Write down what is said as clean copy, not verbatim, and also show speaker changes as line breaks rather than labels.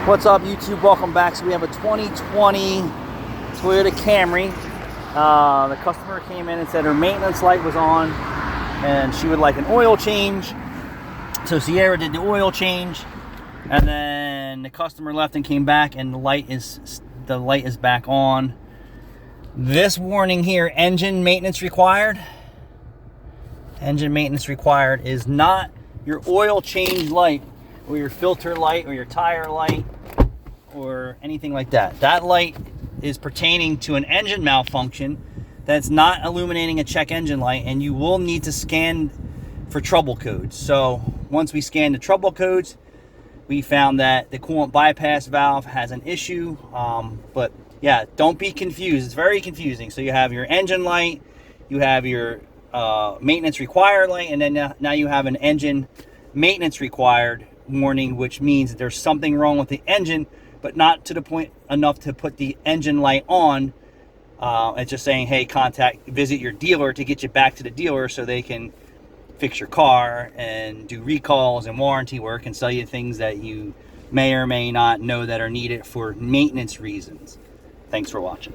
What's up, YouTube? Welcome back. So we have a 2020 Toyota Camry. The customer came in and said her maintenance light was on and she would like an oil change. So Sierra did the oil change, and then the customer left and came back, and the light is back on. This warning here: engine maintenance required. Engine maintenance required is not your oil change light or your filter light or your tire light or anything like that. That light is pertaining to an engine malfunction that's not illuminating a check engine light, and you will need to scan for trouble codes. So once we scanned the trouble codes, we found that the coolant bypass valve has an issue. But yeah, don't be confused. It's very confusing. So you have your engine light, you have your maintenance required light, and then now you have an engine maintenance required warning, which means that there's something wrong with the engine, but not to the point enough to put the engine light on. It's just saying, hey, visit your dealer to get you back to the dealer so they can fix your car and do recalls and warranty work and sell you things that you may or may not know that are needed for maintenance reasons. Thanks for watching.